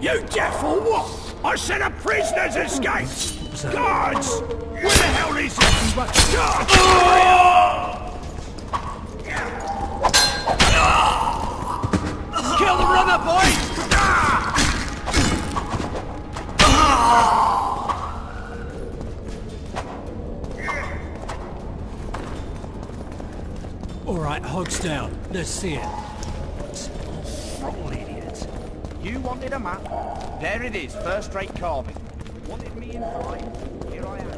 You deaf or what? I said a prisoner's escaped! Guards! Where the hell is he? Kill the runner, boys! Alright, hogs down. Let's see it. Throttle idiot. You wanted a map? There it is, first-rate carving. Wanted me in 5? Here I am.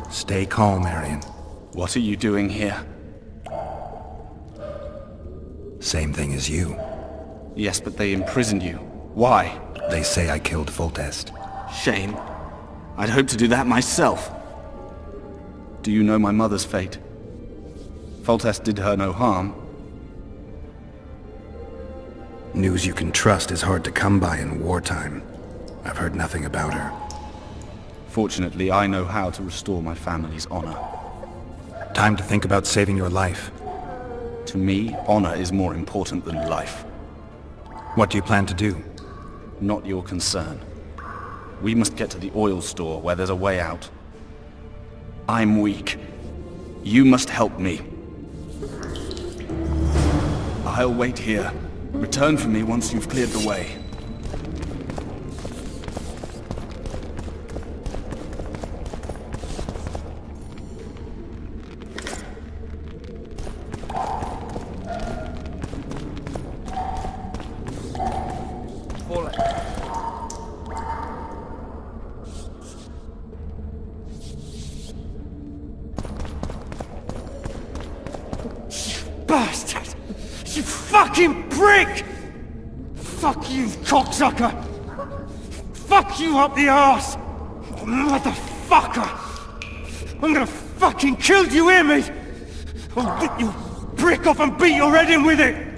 Stay calm, Arian. What are you doing here? Same thing as you. Yes, but they imprisoned you. Why? They say I killed Foltest. Shame. I'd hoped to do that myself. Do you know my mother's fate? Foltest did her no harm. News you can trust is hard to come by in wartime. I've heard nothing about her. Fortunately, I know how to restore my family's honor. Time to think about saving your life. To me, honor is more important than life. What do you plan to do? Not your concern. We must get to the oil store where there's a way out. I'm weak. You must help me. I'll wait here. Return for me once you've cleared the way. Bastard! You fucking prick! Fuck you, cocksucker! Fuck you up the arse! Motherfucker! I'm gonna fucking kill you, hear me? I'll rip your brick off and beat your head in with it!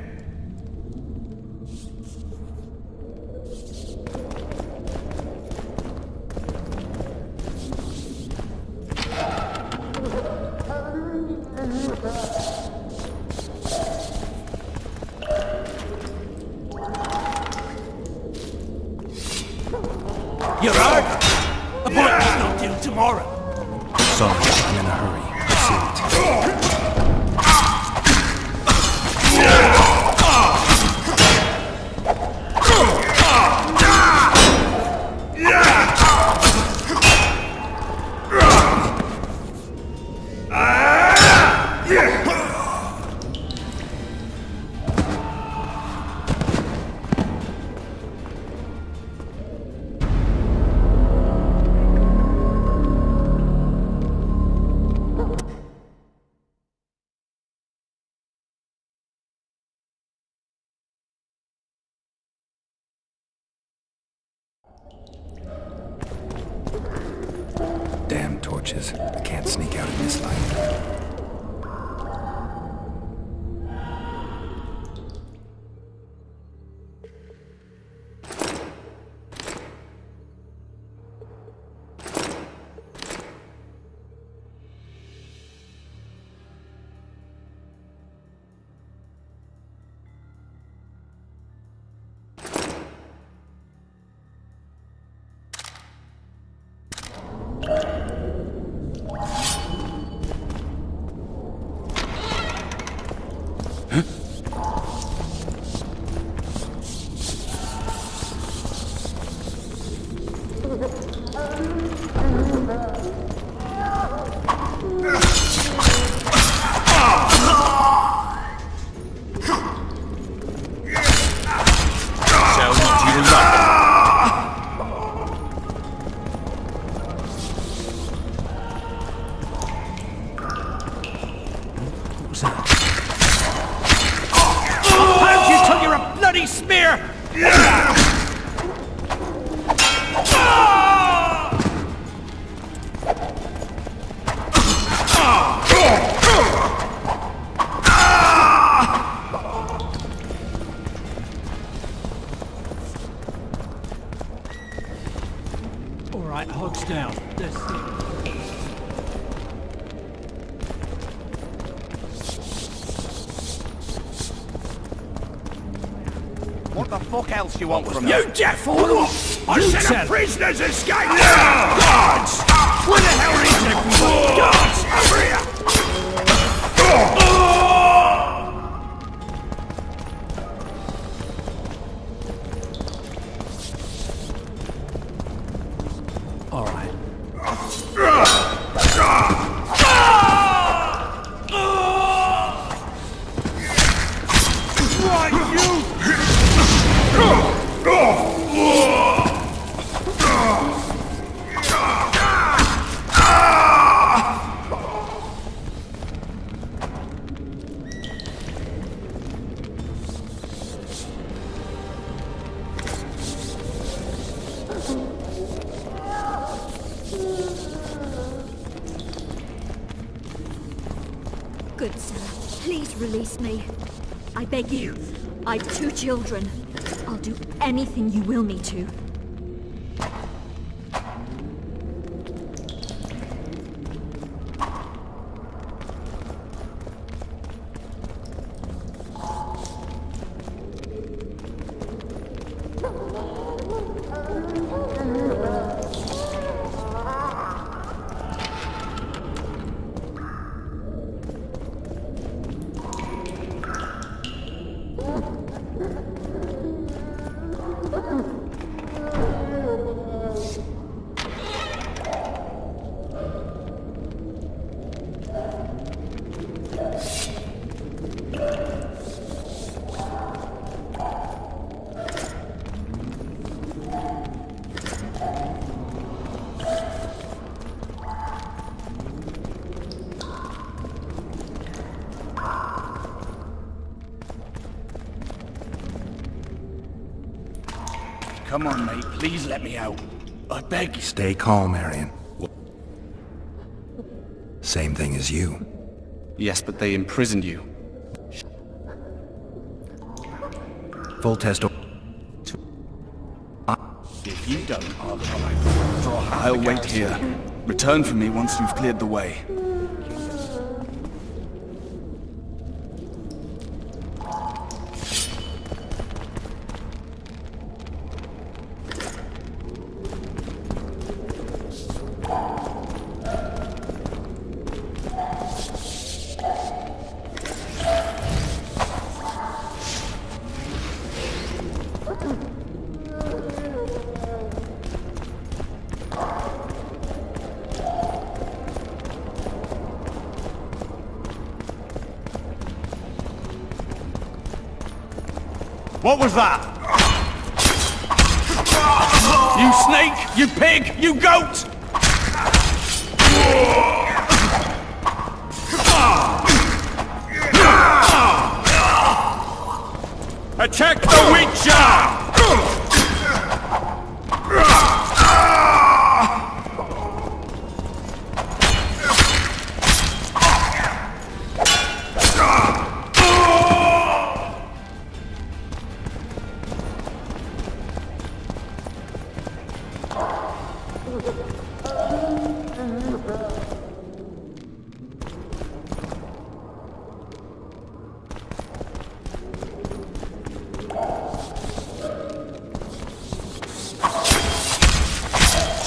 You're out! Appointment's not till tomorrow! Sorry, I'm in a hurry. See it. Damn torches. I can't sneak out in this light. Right, hooks down. That's it. What the fuck else you want from me? You deaf or what? I You said tell- a prisoner's escaped! Guards! Where the hell is everybody? Guards! Over here! All right. Right, you! Good sir, please release me. I beg you. I've 2 children. I'll do anything you will me to. Come on, mate. Please let me out. I beg you. Stay calm, Arian. Same thing as you. Yes, but they imprisoned you. Full test. If you don't, I'll wait here. Return for me once you've cleared the way. What was that? You snake! You pig! You goat! Attack the Witcher!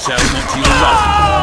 Settlement to your right.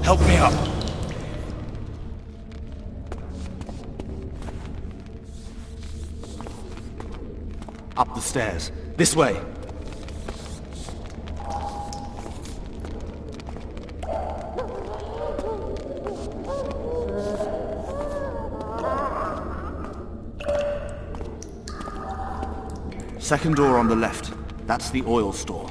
Help me up. Up the stairs. This way. Second door on the left. That's the oil store.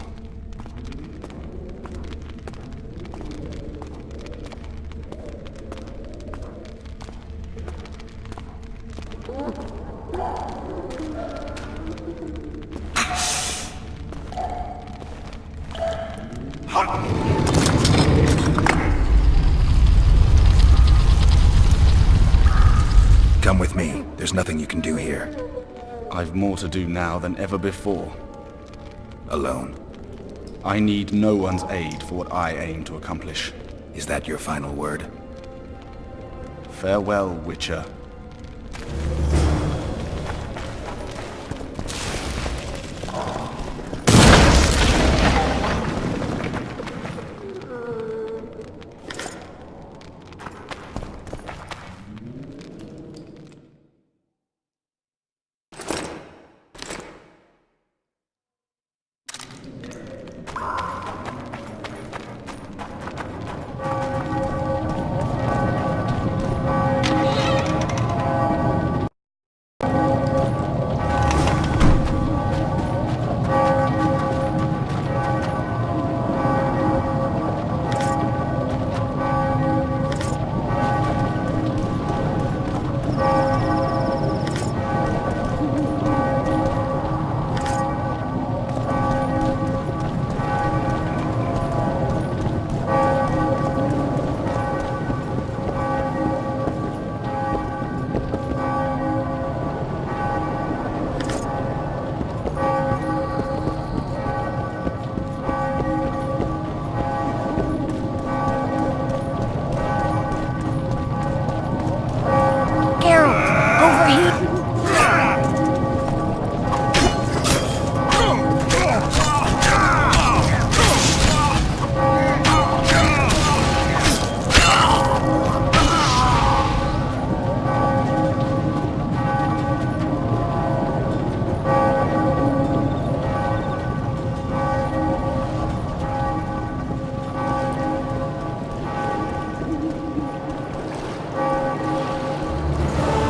Come with me. There's nothing you can do here. I've more to do now than ever before. Alone. I need no one's aid for what I aim to accomplish. Is that your final word? Farewell, Witcher.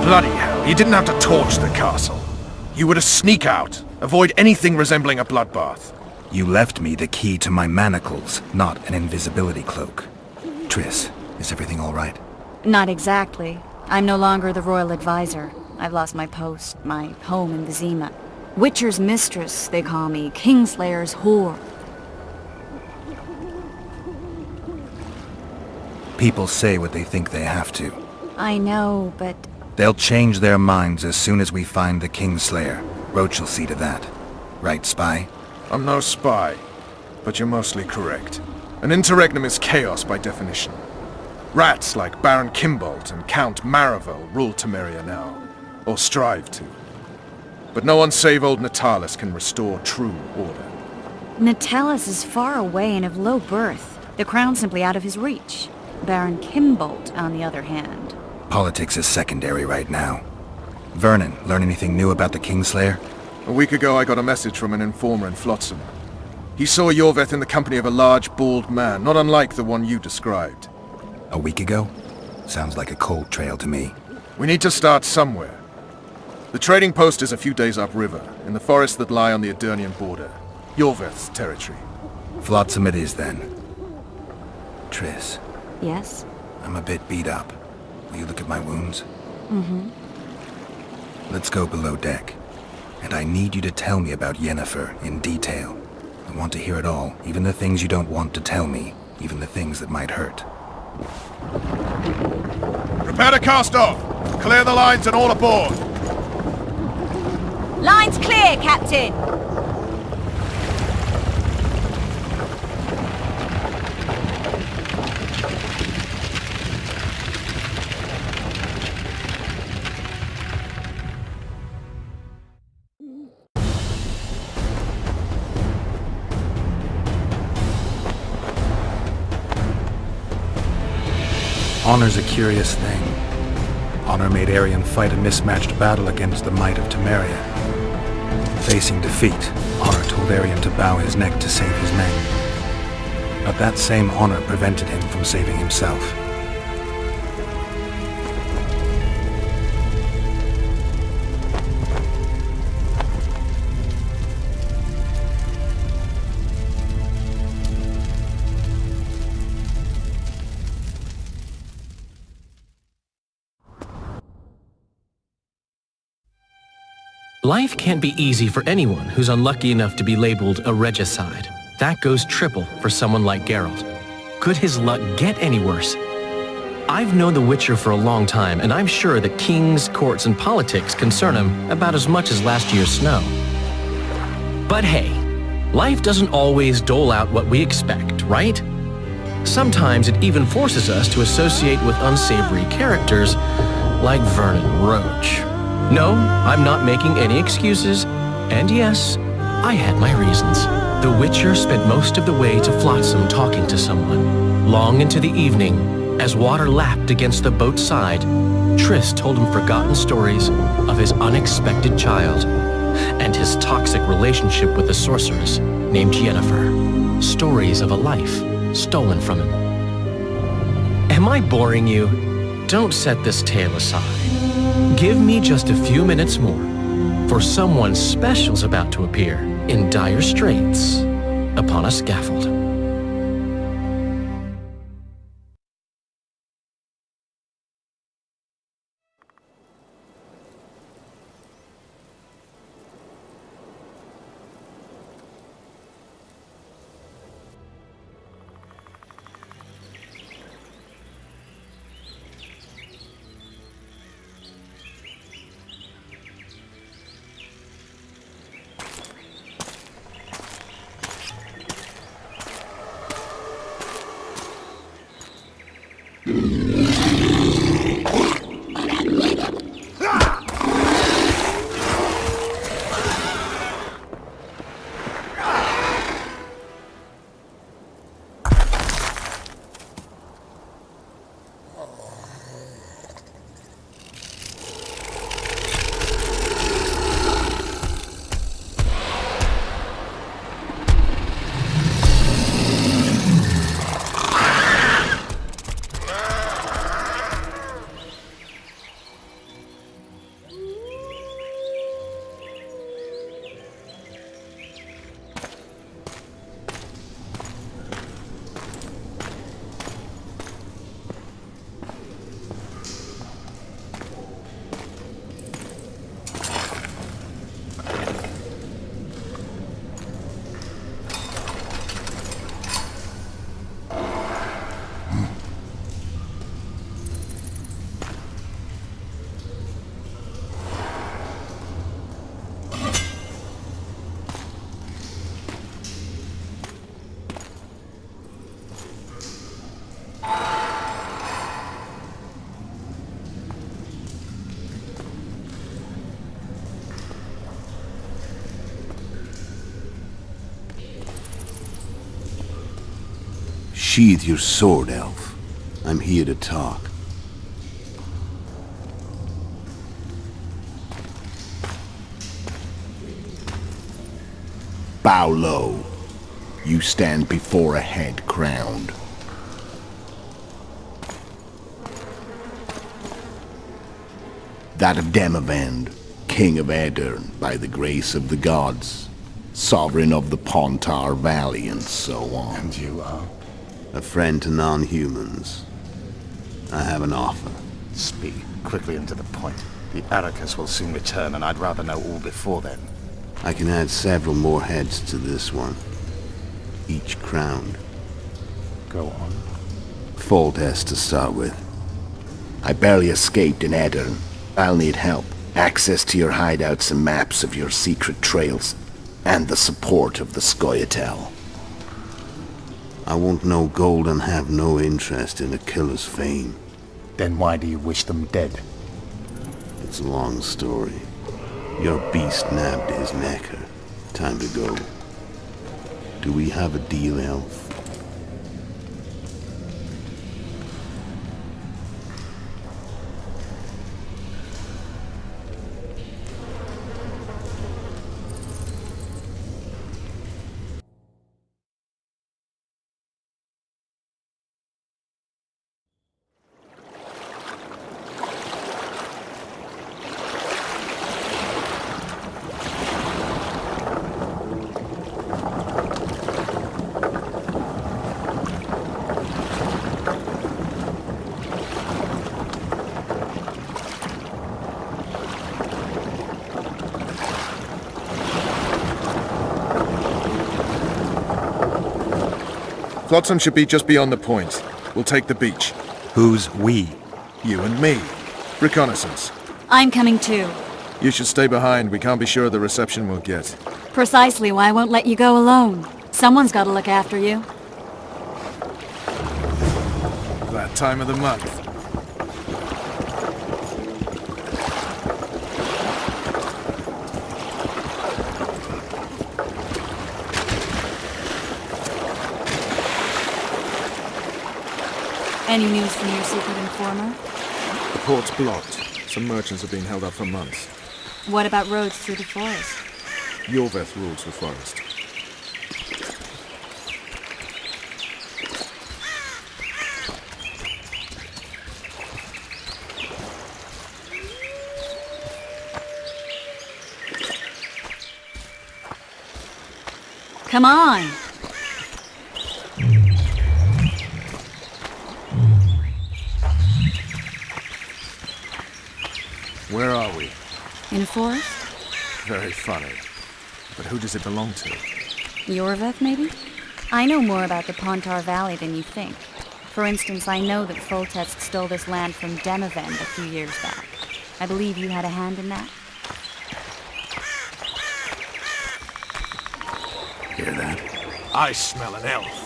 Bloody hell, you didn't have to torch the castle. You were to sneak out, avoid anything resembling a bloodbath. You left me the key to my manacles, not an invisibility cloak. Triss, is everything all right? Not exactly. I'm no longer the royal advisor. I've lost my post, my home in Vizima. Witcher's mistress, they call me. Kingslayer's whore. People say what they think they have to. I know, but... They'll change their minds as soon as we find the Kingslayer. Roach will see to that. Right, Spy? I'm no spy, but you're mostly correct. An interregnum is chaos by definition. Rats like Baron Kimbolt and Count Maravel rule Temeria now, or strive to. But no one save old Natalis can restore true order. Natalis is far away and of low birth. The crown's simply out of his reach. Baron Kimbolt, on the other hand. Politics is secondary right now. Vernon, learn anything new about the Kingslayer? A week ago I got a message from an informer in Flotsam. He saw Yorveth in the company of a large, bald man, not unlike the one you described. A week ago? Sounds like a cold trail to me. We need to start somewhere. The trading post is a few days upriver, in the forests that lie on the Edirnian border. Yorveth's territory. Flotsam it is then. Triss, Yes? I'm a bit beat up. Will you look at my wounds? Mm-hmm. Let's go below deck. And I need you to tell me about Yennefer in detail. I want to hear it all, even the things you don't want to tell me, even the things that might hurt. Prepare to cast off! Clear the lines and all aboard! Line's clear, Captain! Honor's a curious thing. Honor made Arian fight a mismatched battle against the might of Temeria. Facing defeat, Honor told Arian to bow his neck to save his men. But that same honor prevented him from saving himself. Life can't be easy for anyone who's unlucky enough to be labeled a regicide. That goes triple for someone like Geralt. Could his luck get any worse? I've known The Witcher for a long time, and I'm sure that kings, courts, and politics concern him about as much as last year's snow. But hey, life doesn't always dole out what we expect, right? Sometimes it even forces us to associate with unsavory characters like Vernon Roach. No, I'm not making any excuses, and yes, I had my reasons. The Witcher spent most of the way to Flotsam talking to someone. Long into the evening, as water lapped against the boat's side, Triss told him forgotten stories of his unexpected child and his toxic relationship with a sorceress named Yennefer. Stories of a life stolen from him. Am I boring you? Don't set this tale aside. Give me just a few minutes more, for someone special's about to appear in dire straits upon a scaffold. Sheathe your sword, elf. I'm here to talk. Bow low. You stand before a head crowned. That of Demavend, king of Aedirn, by the grace of the gods, sovereign of the Pontar Valley, and so on. And you are? A friend to non-humans. I have an offer. Speak quickly and to the point. The Arrakis will soon return, and I'd rather know all before then. I can add several more heads to this one. Each crowned. Go on. Foltest to start with. I barely escaped in Aedirn. I'll need help. Access to your hideouts and maps of your secret trails. And the support of the Scoia'tael. I want no gold and have no interest in a killer's fame. Then why do you wish them dead? It's a long story. Your beast nabbed his necker. Time to go. Do we have a deal, elf? Flotsam should be just beyond the point. We'll take the beach. Who's we? You and me. Reconnaissance. I'm coming too. You should stay behind. We can't be sure of the reception we'll get. Precisely why I won't let you go alone. Someone's got to look after you. That time of the month. Any news from your secret informer? The port's blocked. Some merchants have been held up for months. What about roads through the forest? Yorveth rules the forest. Come on! Where are we? In a forest? Very funny. But who does it belong to? Yorveth, maybe? I know more about the Pontar Valley than you think. For instance, I know that Foltest stole this land from Demavend a few years back. I believe you had a hand in that? Hear that? I smell an elf.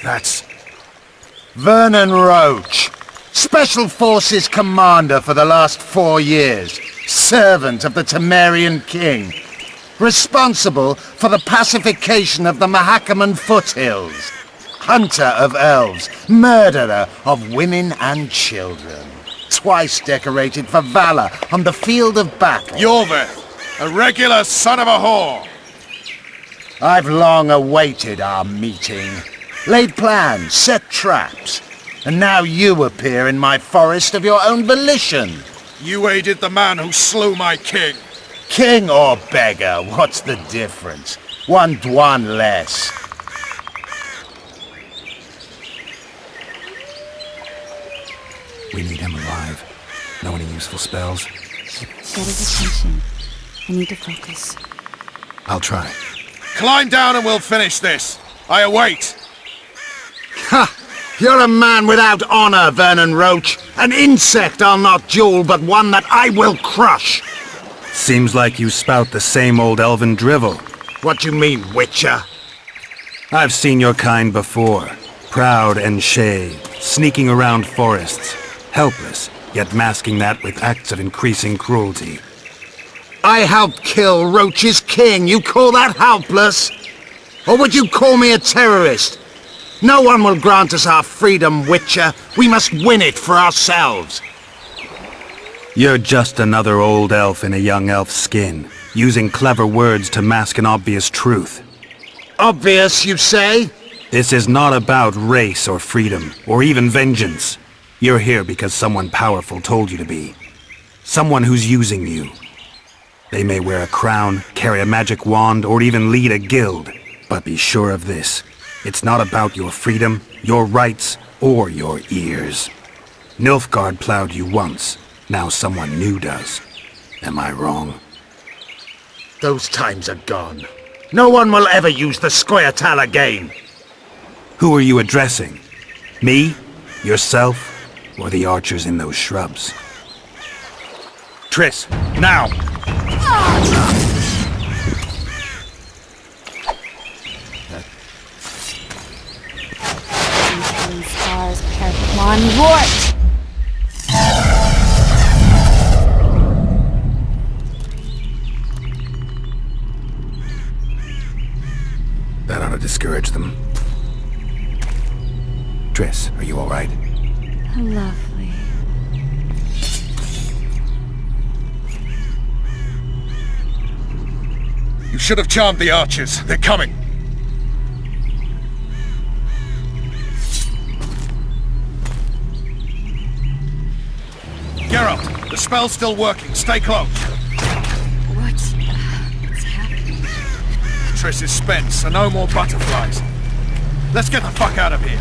That's Vernon Roach, Special Forces Commander for the last 4 years, servant of the Temerian King, responsible for the pacification of the Mahakaman foothills, hunter of elves, murderer of women and children, twice decorated for valor on the field of battle. Yorveth, a regular son of a whore. I've long awaited our meeting. Laid plans, set traps, and now you appear in my forest of your own volition. You aided the man who slew my king. King or beggar, what's the difference? One dwan less. We need him alive. Know any useful spells? Get his attention. I need to focus. I'll try. Climb down and we'll finish this. I await. Ha! You're a man without honor, Vernon Roach. An insect I'll not duel, but one that I will crush. Seems like you spout the same old elven drivel. What you mean, Witcher? I've seen your kind before. Proud and shay, sneaking around forests. Helpless, yet masking that with acts of increasing cruelty. I helped kill Roach's king. You call that helpless? Or would you call me a terrorist? No one will grant us our freedom, Witcher. We must win it for ourselves. You're just another old elf in a young elf's skin, using clever words to mask an obvious truth. Obvious, you say? This is not about race or freedom, or even vengeance. You're here because someone powerful told you to be. Someone who's using you. They may wear a crown, carry a magic wand, or even lead a guild. But be sure of this. It's not about your freedom, your rights, or your ears. Nilfgaard plowed you once. Now someone new does. Am I wrong? Those times are gone. No one will ever use the Scoia'tael again. Who are you addressing? Me? Yourself? Or the archers in those shrubs? Triss, now! These stars prepare for Mon Rort! That ought to discourage them. Triss, are you all right? Lovely. You should have charmed the archers. They're coming. Geralt, the spell's still working. Stay close. What's happening? Triss is spent, so no more butterflies. Let's get the fuck out of here.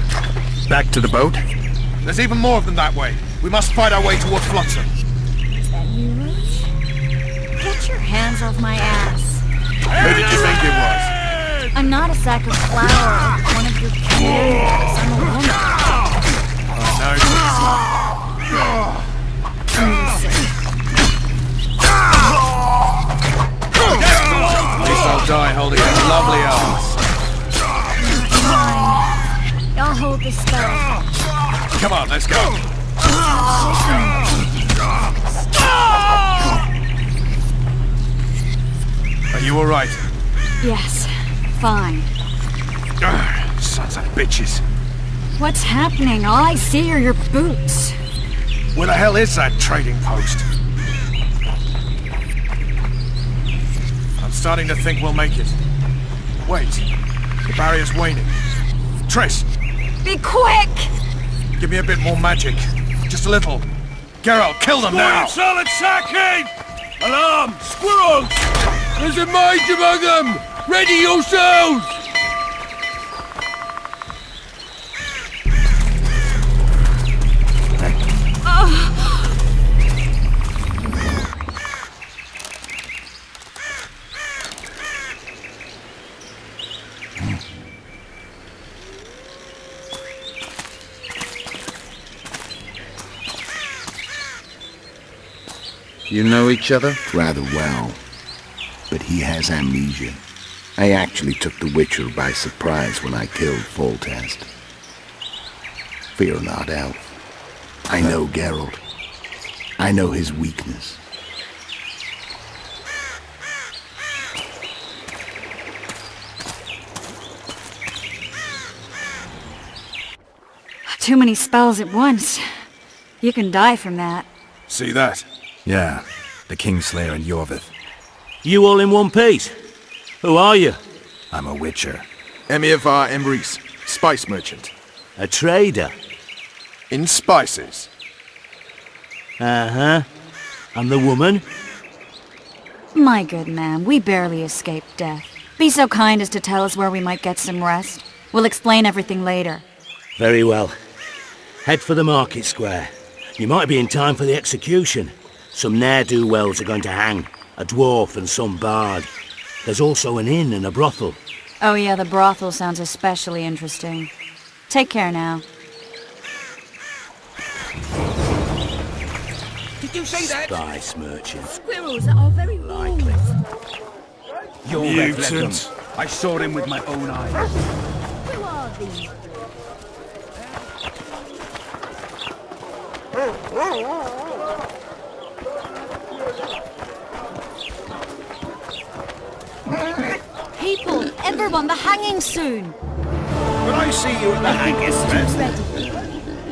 Back to the boat? There's even more of them that way. We must fight our way toward Flotsam. Is that you, Roach? Get your hands off my ass. Who did you think it was? I'm not a sack of flour, one of your candidates. I'm a woman. No. At least I'll die holding a lovely arms. Fine. I'll hold the spell. Come on, let's go. Are you alright? Yes, fine. Sons of bitches. What's happening? All I see are your boots. Where the hell is that trading post? I'm starting to think we'll make it. Wait, the barrier's waning. Triss, Be quick! give me a bit more magic. Just a little. Geralt, kill them now! Solid sacking! Alarm! Squirrels! There's a mage among them! Ready yourselves! You know each other? Rather well. But he has amnesia. I actually took the Witcher by surprise when I killed Foltest. Fear not, Elf. I know Geralt. I know his weakness. Too many spells at once. You can die from that. See that? Yeah, the Kingslayer and Yorvith. You all in one piece? Who are you? I'm a Witcher. Emir var Emrys, spice merchant. A trader? In spices. Uh-huh. And the woman? My good man, we barely escaped death. Be so kind as to tell us where we might get some rest. We'll explain everything later. Very well. Head for the market square. You might be in time for the execution. Some ne'er-do-wells are going to hang. A dwarf and some bard. There's also an inn and a brothel. Oh yeah, the brothel sounds especially interesting. Take care now. Did you say that? Spice merchant. Squirrels are very Likely. Your Mutant. I saw him with my own eyes. Who are these? People, everyone, the hanging soon. When I see you at the hanging,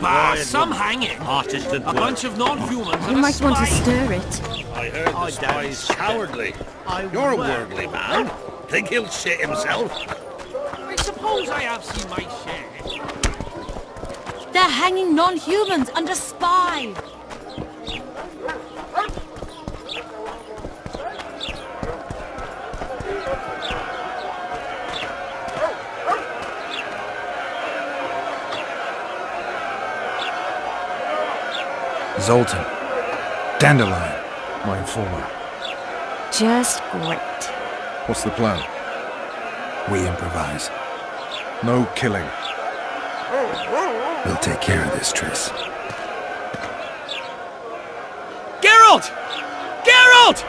Bah, some hanging. A bunch of non-humans You and a might want to spy. stir it. I heard the spy's cowardly. You're a worldly man. Think he'll shit himself? I suppose I have seen my share. They're hanging non-humans and a spy. Zoltan. Dandelion. My informer. Just great. What's the plan? We improvise. No killing. We'll take care of this, Triss. Geralt! Geralt!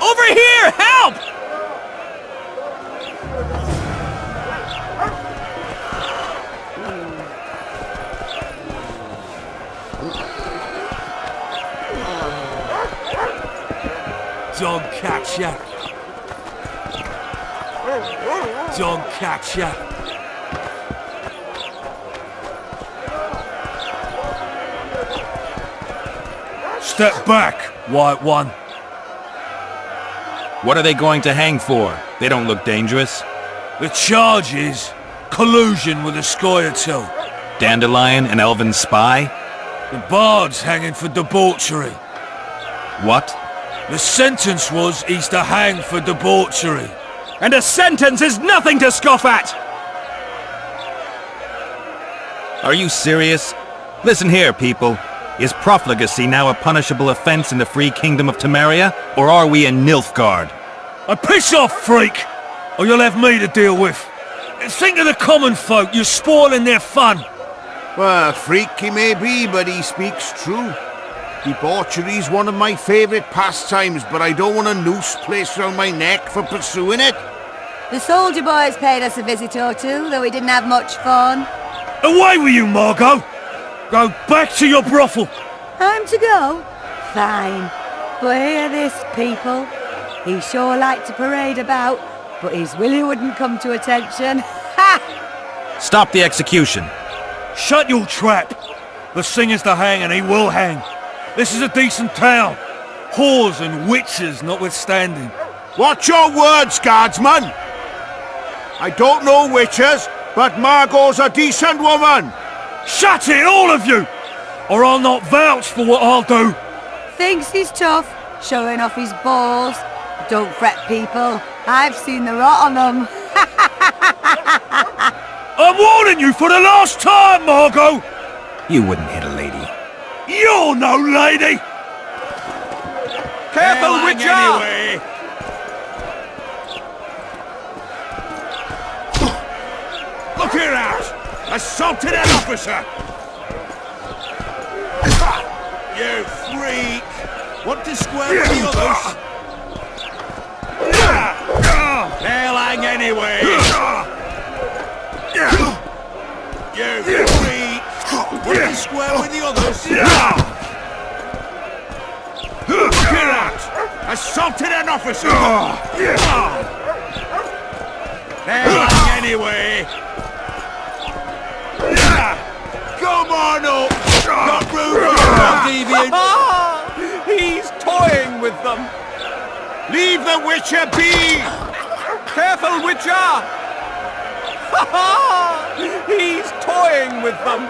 Over here! Help! Don't catch ya. Don't catch ya. Step back, White One. What are they going to hang for? They don't look dangerous. The charge is collusion with the Scoia'tael. Dandelion, an elven spy? The bard's hanging for debauchery. What? The sentence was he's to hang for debauchery. And a sentence is nothing to scoff at! Are you serious? Listen here, people. Is profligacy now a punishable offense in the free kingdom of Temeria, or are we in Nilfgaard? Piss off, freak! Or you'll have me to deal with. Think of the common folk, you're spoiling their fun. Well, freak he may be, but he speaks true. Debauchery's one of my favourite pastimes, but I don't want a noose placed around my neck for pursuing it. The soldier boys paid us a visit or two, though we didn't have much fun. Away with you, Margot! Go back to your brothel! Time to go? Fine. But hear this, people. He sure liked to parade about, but his Willie wouldn't come to attention. Ha! Stop the execution. Shut your trap! The singer's to hang and he will hang. This is a decent town. Whores and witches notwithstanding. Watch your words, guardsman! I don't know witches, but Margot's a decent woman! Shut it, all of you! Or I'll not vouch for what I'll do. Thinks he's tough, showing off his balls. Don't fret, people. I've seen the rot on them. I'm warning you for the last time, Margot! You wouldn't hit a lady. You're no lady! Careful, Hang Witcher! Anyway. Look here out! Assaulted an officer! You freak! Want to square with the others? They'll hang anyway! You freak! Want to square with the others? Look here out! Assaulted an officer! They'll hang anyway! Come on up! Got room for more deviants! He's toying with them! Leave the Witcher be! Careful, Witcher! He's toying with them!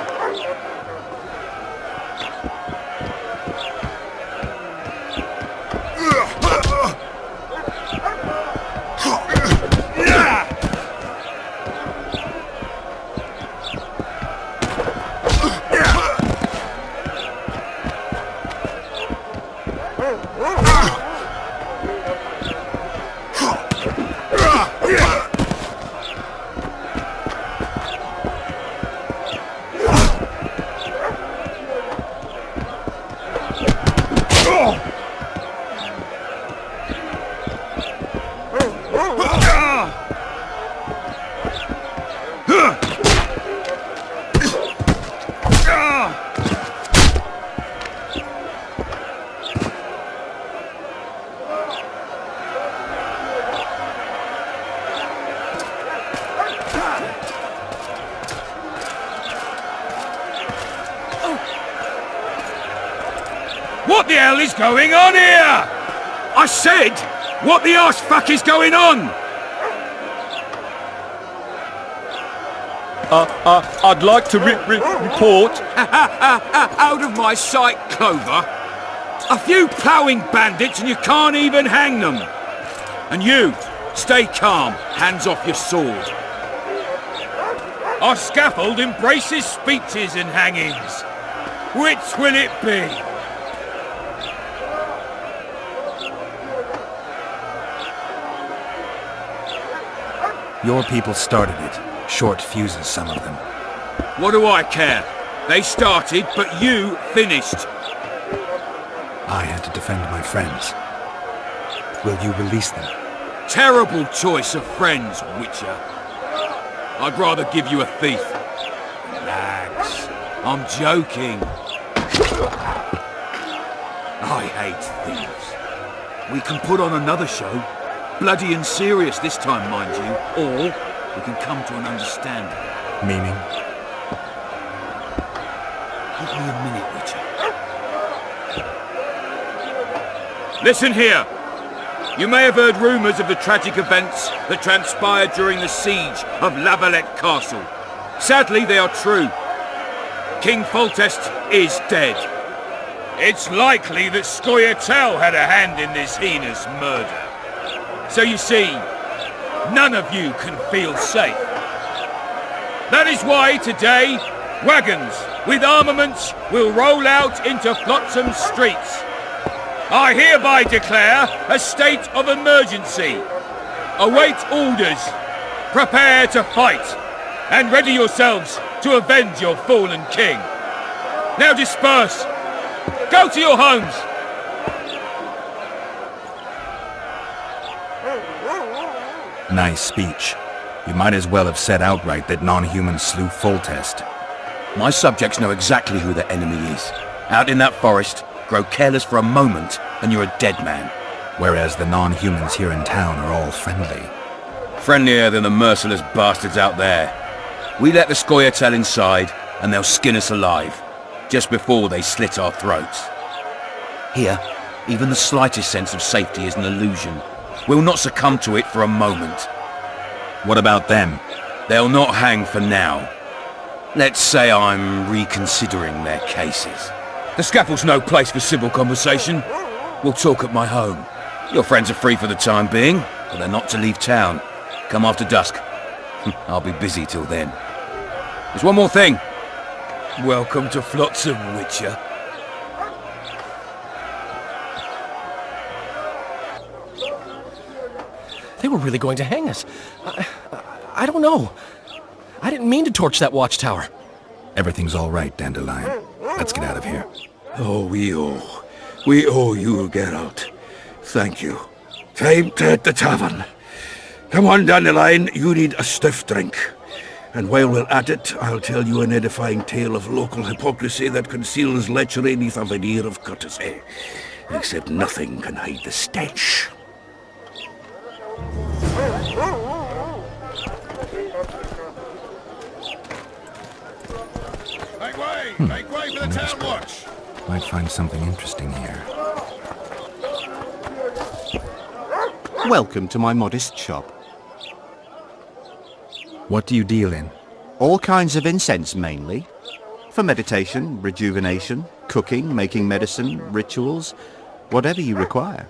What the hell is going on here? I said, what the arse fuck is going on? I'd like to report. Out of my sight, Clover. A few ploughing bandits and you can't even hang them. And you, stay calm, hands off your sword. Our scaffold embraces speeches and hangings. Which will it be? Your people started it. Short fuses, some of them. What do I care? They started, but you finished. I had to defend my friends. Will you release them? Terrible choice of friends, Witcher. I'd rather give you a thief. Relax. I'm joking. I hate thieves. We can put on another show. Bloody and serious this time, mind you. Or we can come to an understanding. Meaning? Give me a minute, Witcher. Listen here. You may have heard rumours of the tragic events that transpired during the siege of Bellek Castle. Sadly, they are true. King Foltest is dead. It's likely that Scoia'tael had a hand in this heinous murder. So you see, none of you can feel safe. That is why today, wagons with armaments will roll out into Flotsam streets. I hereby declare a state of emergency. Await orders. Prepare to fight. And ready yourselves to avenge your fallen king. Now disperse. Go to your homes. Nice speech. You might as well have said outright that non-humans slew Foltest. My subjects know exactly who their enemy is. Out in that forest, grow careless for a moment, and you're a dead man. Whereas the non-humans here in town are all friendly. Friendlier than the merciless bastards out there. We let the Scoia'tael inside, and they'll skin us alive, just before they slit our throats. Here, even the slightest sense of safety is an illusion. We'll not succumb to it for a moment. What about them? They'll not hang for now. Let's say I'm reconsidering their cases. The scaffold's no place for civil conversation. We'll talk at my home. Your friends are free for the time being, but they're not to leave town. Come after dusk. I'll be busy till then. There's one more thing. Welcome to Flotsam, Witcher. They were really going to hang us. I don't know. I didn't mean to torch that watchtower. Everything's all right, Dandelion. Let's get out of here. Oh, we owe you, Geralt. Thank you. Time to hit the tavern. Come on, Dandelion, you need a stiff drink. And while we're at it, I'll tell you an edifying tale of local hypocrisy that conceals lechery neath a veneer of courtesy. Except nothing can hide the stench. Make way for the town watch! Might find something interesting here. Welcome to my modest shop. What do you deal in? All kinds of incense, mainly. For meditation, rejuvenation, cooking, making medicine, rituals, whatever you require.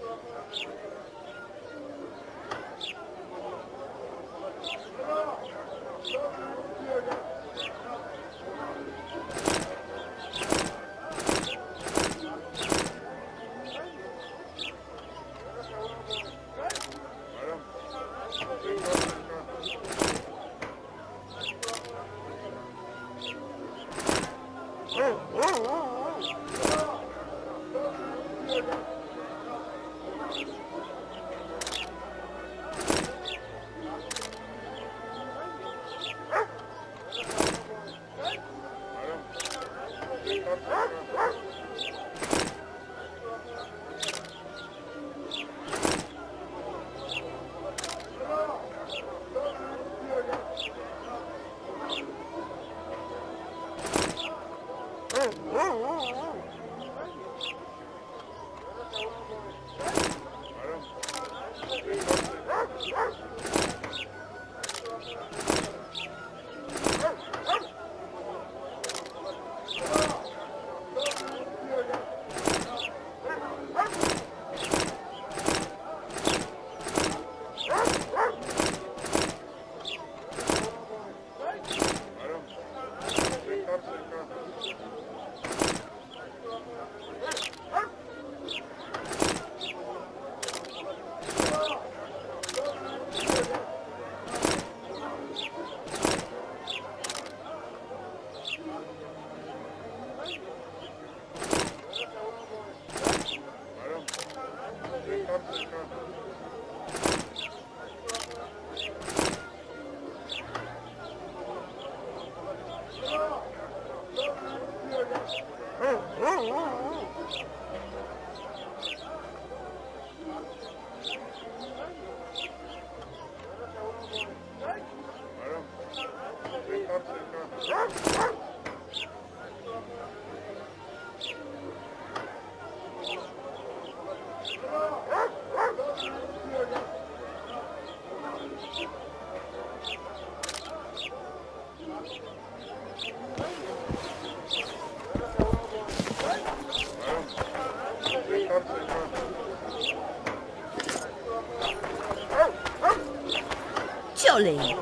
jolly.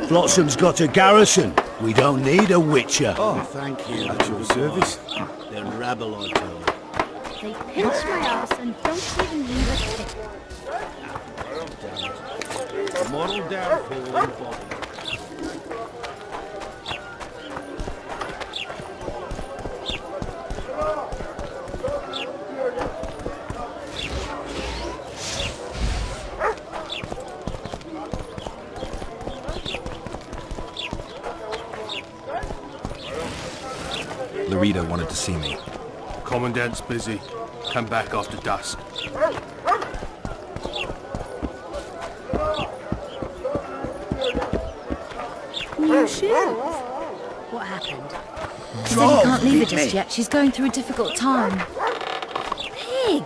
Blossom's got a garrison. We don't need a witcher. Oh, thank you. At your service. The rabble, I tell you. They pinch my ass and don't even leave a tip. Moral downfall in body. Laredo wanted to see me. Commandant's busy. Come back after dusk. New shoes? What happened? She said you can't leave her just yet. She's going through a difficult time. Pig!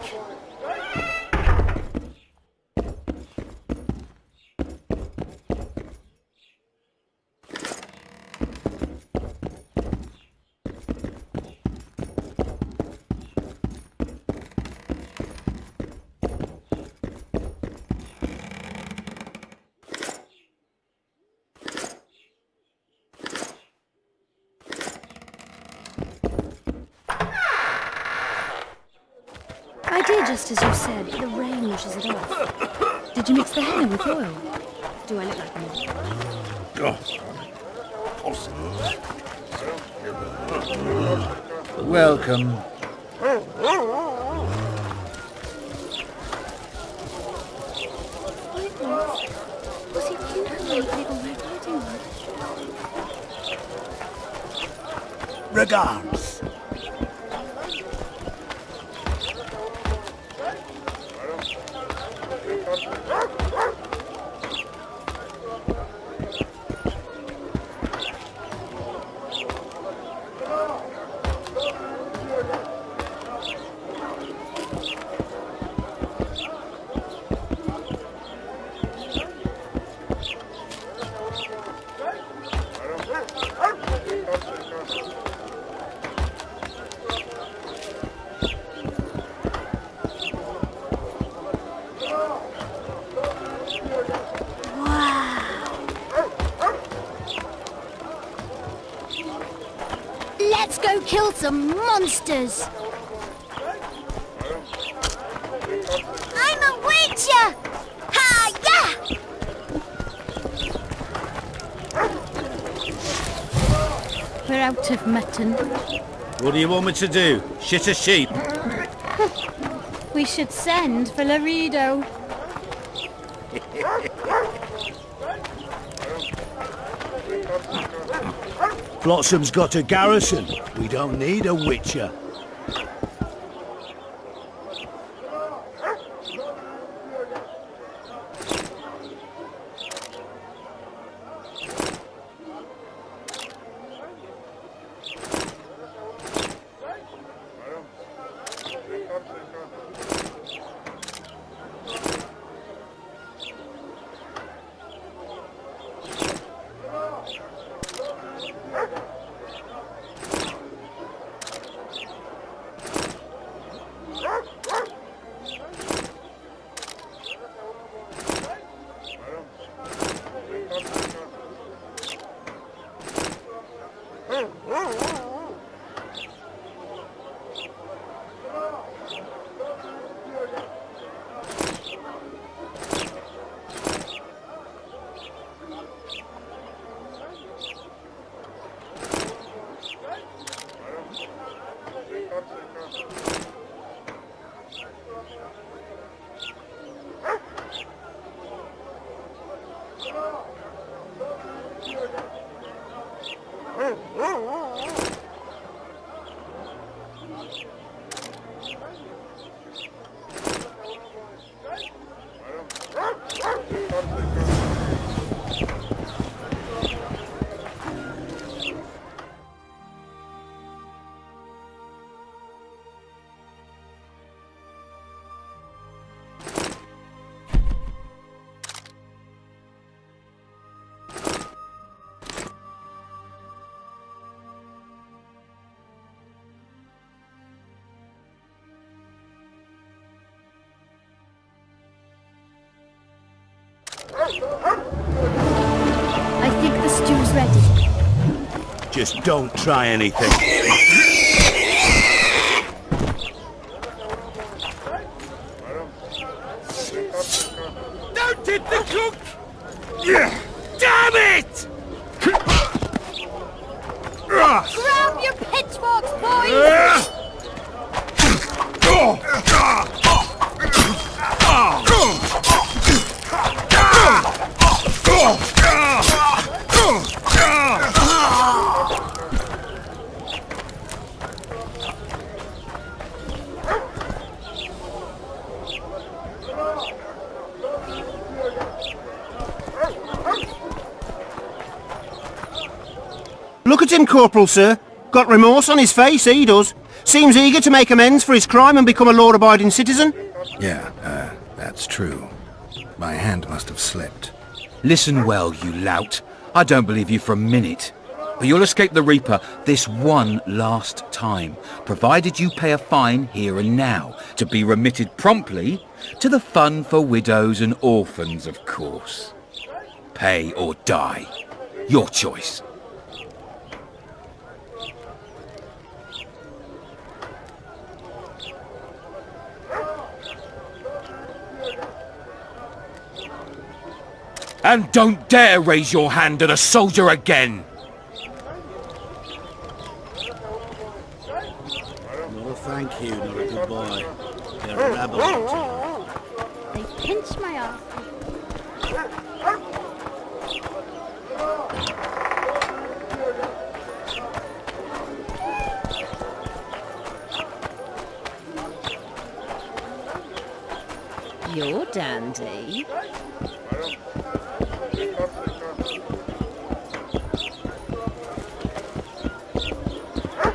I did just as you said, but the rain washes it off. Did you mix the henna with oil? Do I look like me? Welcome. Was he cute and made little red riding hood? Regards. Let's go kill some monsters! I'm a witcher! Ha! Yeah! We're out of mutton. What do you want me to do? Shit a sheep? We should send for Laredo. Blossom's got a garrison. We don't need a witcher. Just don't try anything. Don't hit the cook! Yeah. Damn it! Grab your pitchforks, boys! Look at him, Corporal, sir. Got remorse on his face, he does. Seems eager to make amends for his crime and become a law-abiding citizen. Yeah, that's true. My hand must have slipped. Listen well, you lout. I don't believe you for a minute. But you'll escape the Reaper this one last time, provided you pay a fine here and now, to be remitted promptly to the Fund for Widows and Orphans, of course. Pay or die. Your choice. And don't dare raise your hand at a soldier again! Not a thank you, not a goodbye. They're a rabble. They pinched my ass. You're dandy.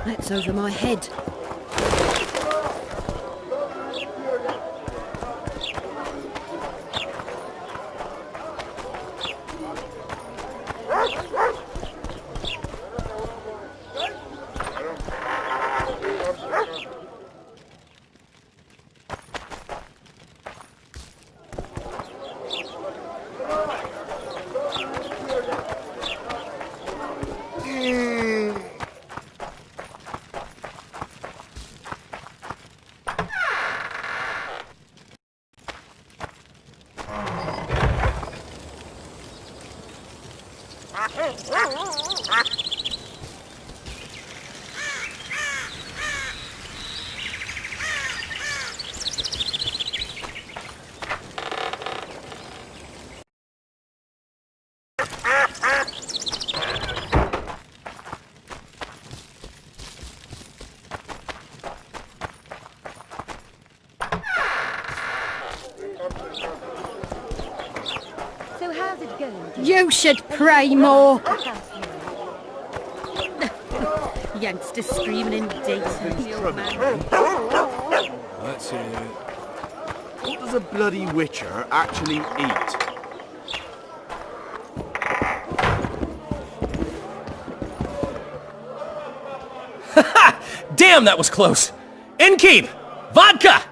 That's over my head. So how's it going? You should pray more. Youngsters screaming in daytime. Let's hear it. What does a bloody witcher actually eat? Damn, that was close! Innkeep! Vodka!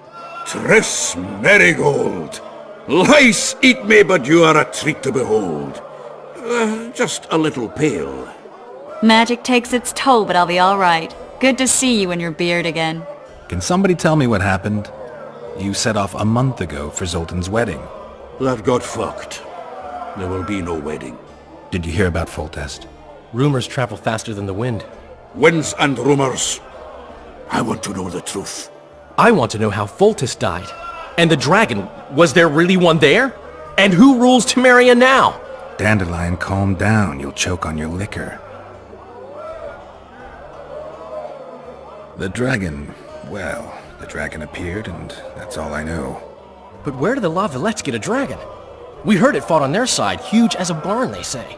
Triss Marigold. Lice eat me, but you are a treat to behold. Just a little pale. Magic takes its toll, but I'll be all right. Good to see you in your beard again. Can somebody tell me what happened? You set off a month ago for Zoltan's wedding. That got fucked. There will be no wedding. Did you hear about Foltest? Rumors travel faster than the wind. Winds and rumors. I want to know the truth. I want to know how Foltest died. And the dragon, was there really one there? And who rules Temeria now? Dandelion, calm down. You'll choke on your liquor. The dragon... well, the dragon appeared, and that's all I know. But where do the La Villettes get a dragon? We heard it fought on their side, huge as a barn, they say.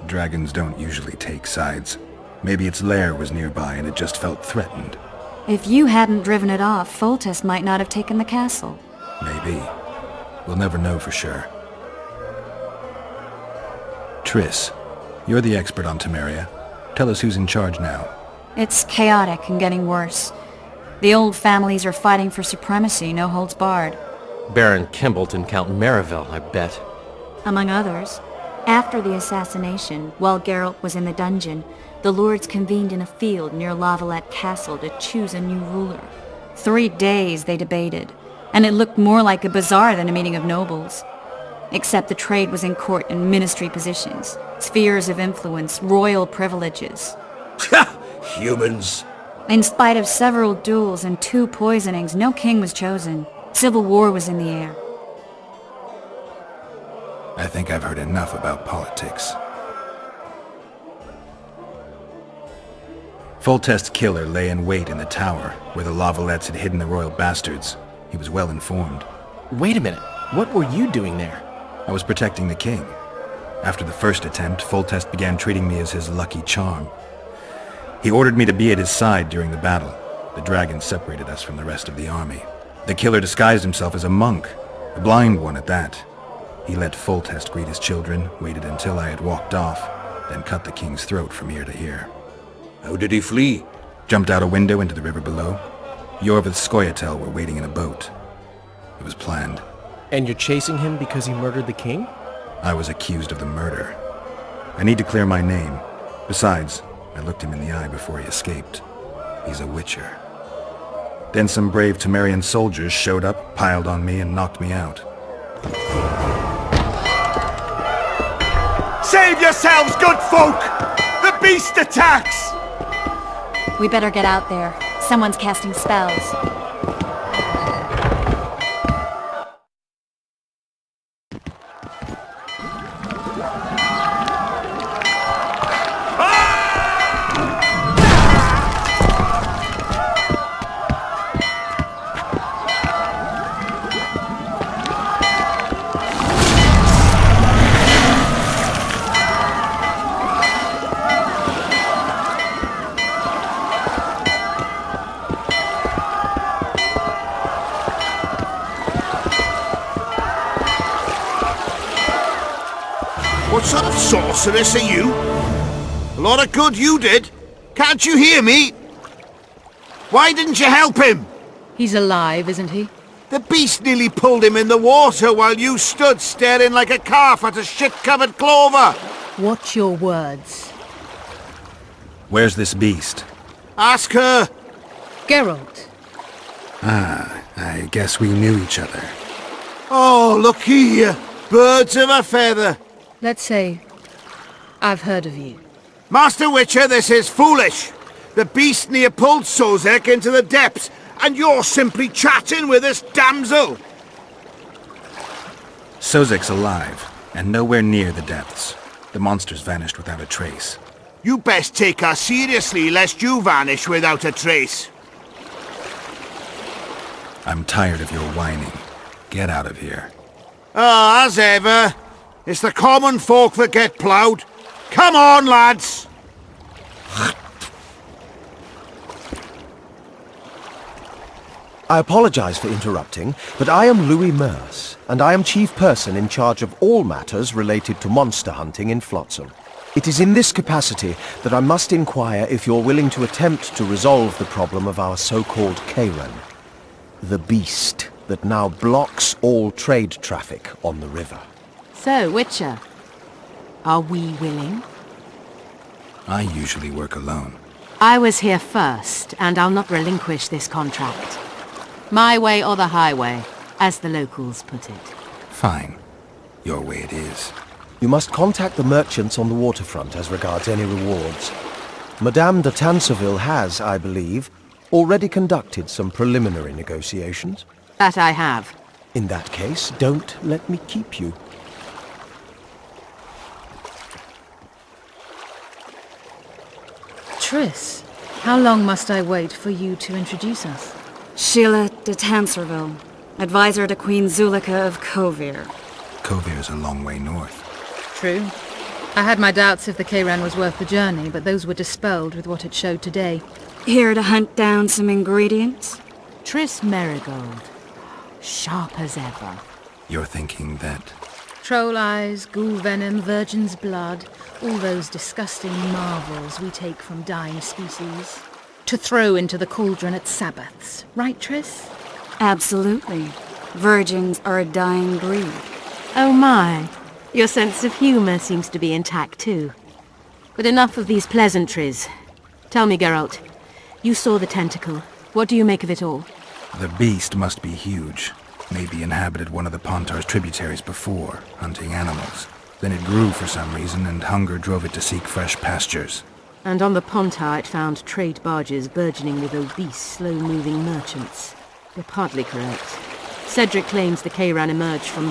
Dragons don't usually take sides. Maybe its lair was nearby and it just felt threatened. If you hadn't driven it off, Foltest might not have taken the castle. Maybe. We'll never know for sure. Triss, you're the expert on Temeria. Tell us who's in charge now. It's chaotic and getting worse. The old families are fighting for supremacy, no holds barred. Baron Kimbolt and Count Mariville, I bet. Among others. After the assassination, while Geralt was in the dungeon, The lords convened in a field near Lavalette Castle to choose a new ruler. 3 days they debated, and it looked more like a bazaar than a meeting of nobles. Except the trade was in court and ministry positions, spheres of influence, royal privileges. Humans. In spite of several duels and 2 poisonings, no king was chosen. Civil war was in the air. I think I've heard enough about politics. Foltest's killer lay in wait in the tower, where the Lavalettes had hidden the royal bastards. He was well informed. Wait a minute. What were you doing there? I was protecting the king. After the first attempt, Foltest began treating me as his lucky charm. He ordered me to be at his side during the battle. The dragon separated us from the rest of the army. The killer disguised himself as a monk, a blind one at that. He let Foltest greet his children, waited until I had walked off, then cut the king's throat from ear to ear. How did he flee? Jumped out a window into the river below. Yor with Skoyatel were waiting in a boat. It was planned. And you're chasing him because he murdered the king? I was accused of the murder. I need to clear my name. Besides, I looked him in the eye before he escaped. He's a witcher. Then some brave Temerian soldiers showed up, piled on me, and knocked me out. Save yourselves, good folk! The beast attacks! We better get out there. Someone's casting spells. What sort of sorceress are you? A lot of good you did. Can't you hear me? Why didn't you help him? He's alive, isn't he? The beast nearly pulled him in the water while you stood staring like a calf at a shit-covered clover. Watch your words. Where's this beast? Ask her. Geralt. Ah, I guess we knew each other. Oh, look here. Birds of a feather. Let's say I've heard of you. Master Witcher, this is foolish. The beast near pulled Sozek into the depths, and you're simply chatting with this damsel. Sozek's alive, and nowhere near the depths. The monsters vanished without a trace. You best take her seriously, lest you vanish without a trace. I'm tired of your whining. Get out of here. Ah, as ever. It's the common folk that get ploughed. Come on, lads! I apologize for interrupting, but I am Louis Merce, and I am chief person in charge of all matters related to monster hunting in Flotsam. It is in this capacity that I must inquire if you're willing to attempt to resolve the problem of our so-called Karen, the beast that now blocks all trade traffic on the river. So, Witcher, are we willing? I usually work alone. I was here first, and I'll not relinquish this contract. My way or the highway, as the locals put it. Fine. Your way it is. You must contact the merchants on the waterfront as regards any rewards. Madame de Tanseville has, I believe, already conducted some preliminary negotiations. That I have. In that case, don't let me keep you. Triss, how long must I wait for you to introduce us? Sheila de Tanserville, advisor to Queen Zulika of Kovir. Kovir's a long way north. True. I had my doubts if the Kayran was worth the journey, but those were dispelled with what it showed today. Here to hunt down some ingredients? Triss Merigold. Sharp as ever. You're thinking that... Troll eyes, ghoul venom, virgin's blood, all those disgusting marvels we take from dying species. To throw into the cauldron at Sabbaths. Right, Triss? Absolutely. Virgins are a dying breed. Oh my. Your sense of humor seems to be intact too. But enough of these pleasantries. Tell me, Geralt. You saw the tentacle. What do you make of it all? The beast must be huge. Maybe inhabited one of the Pontar's tributaries before, hunting animals. Then it grew for some reason, and hunger drove it to seek fresh pastures. And on the Pontar it found trade barges burgeoning with obese, slow-moving merchants. You're partly correct. Cedric claims the Kayran emerged from the